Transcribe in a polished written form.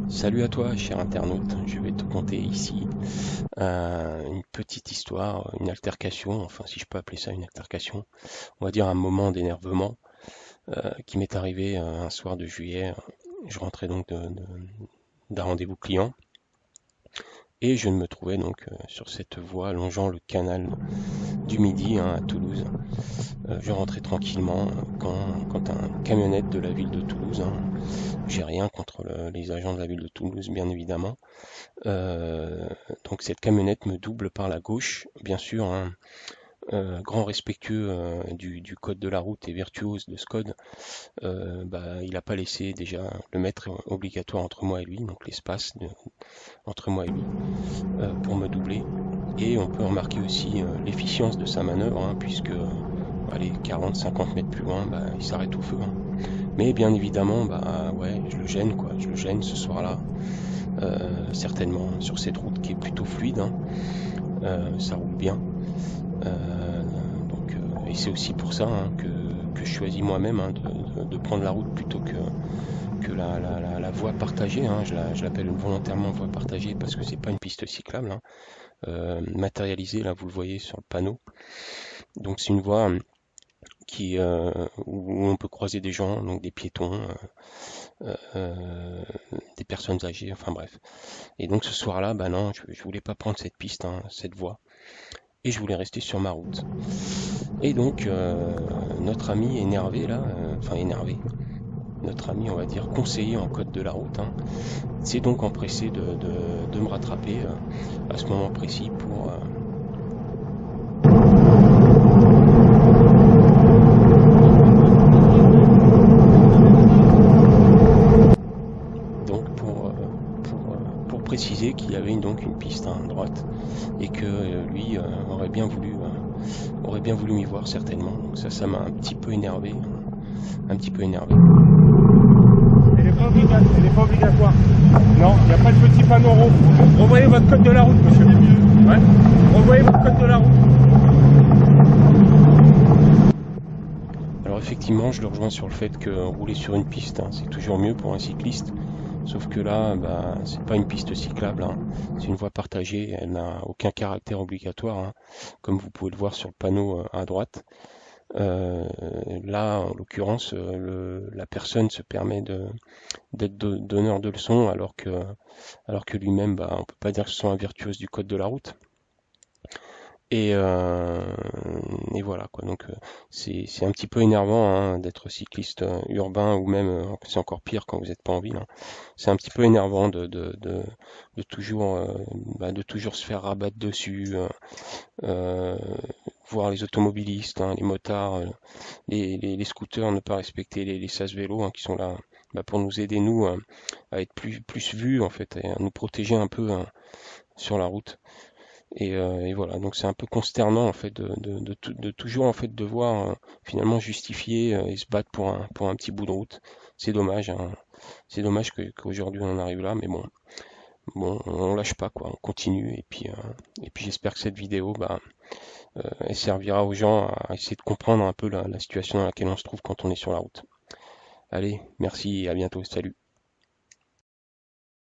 Salut à toi, cher internaute. Je vais te conter ici une petite histoire, une altercation, enfin si je peux appeler ça une altercation, on va dire un moment d'énervement qui m'est arrivé un soir de juillet. Je rentrais donc d'un rendez-vous client et je me trouvais donc sur cette voie longeant le canal du Midi à Toulouse. Je rentrais tranquillement quand un camionnette de la ville de Toulouse, j'ai rien contre les agents de la ville de Toulouse bien évidemment. Euh, donc cette camionnette me double par la gauche, bien sûr, grand respectueux du code de la route et virtuose de ce code, il n'a pas laissé déjà le mètre obligatoire entre moi et lui, donc l'espace entre moi et lui, pour me doubler. Et on peut remarquer aussi l'efficience de sa manœuvre, puisque allez, 40-50 mètres plus loin, il s'arrête au feu. Mais bien évidemment, ouais, je le gêne, quoi, je le gêne ce soir-là. Certainement sur cette route qui est plutôt fluide, ça roule bien. Euh, et c'est aussi pour ça que je choisis moi-même de prendre la route plutôt que la voie partagée. Je l'appelle volontairement voie partagée parce que c'est pas une piste cyclable. Matérialisée, là vous le voyez sur le panneau. Donc c'est une voie où on peut croiser des gens, donc des piétons, des personnes âgées, enfin bref. Et donc ce soir-là, bah non, je voulais pas prendre cette piste, cette voie, et je voulais rester sur ma route. Et donc notre ami énervé là, enfin énervé, notre ami on va dire conseiller en code de la route, s'est donc empressé de me rattraper à ce moment précis pour préciser qu'il y avait donc une piste à droite et que lui aurait bien voulu m'y voir certainement. Donc ça m'a un petit peu énervé, un petit peu énervé. Elle est pas obligatoire. Non, il n'y a pas de petit panneau rond. Revoyez votre code de la route, monsieur. Ouais. Revoyez votre code de la route. Alors effectivement, je le rejoins sur le fait que rouler sur une piste, c'est toujours mieux pour un cycliste. Sauf que là, c'est pas une piste cyclable, c'est une voie partagée, elle n'a aucun caractère obligatoire, comme vous pouvez le voir sur le panneau à droite. Euh, Là, en l'occurrence, la personne se permet d'être donneur de leçons alors que lui-même, on peut pas dire que ce soit un virtuose du code de la route. Et, euh, et voilà quoi. Donc c'est un petit peu énervant d'être cycliste urbain ou même c'est encore pire quand vous n'êtes pas en ville. C'est un petit peu énervant de toujours se faire rabattre dessus, euh, voir les automobilistes, les motards, les scooters ne pas respecter les sas vélos qui sont là pour nous aider nous à être plus vus en fait et à nous protéger un peu sur la route. Et voilà, donc c'est un peu consternant en fait de toujours en fait devoir finalement justifier et se battre pour un petit bout de route. C'est dommage, c'est dommage qu'aujourd'hui on en arrive là, mais bon, on lâche pas quoi, on continue et puis j'espère que cette vidéo elle servira aux gens à essayer de comprendre un peu la situation dans laquelle on se trouve quand on est sur la route. Allez, merci et à bientôt, salut.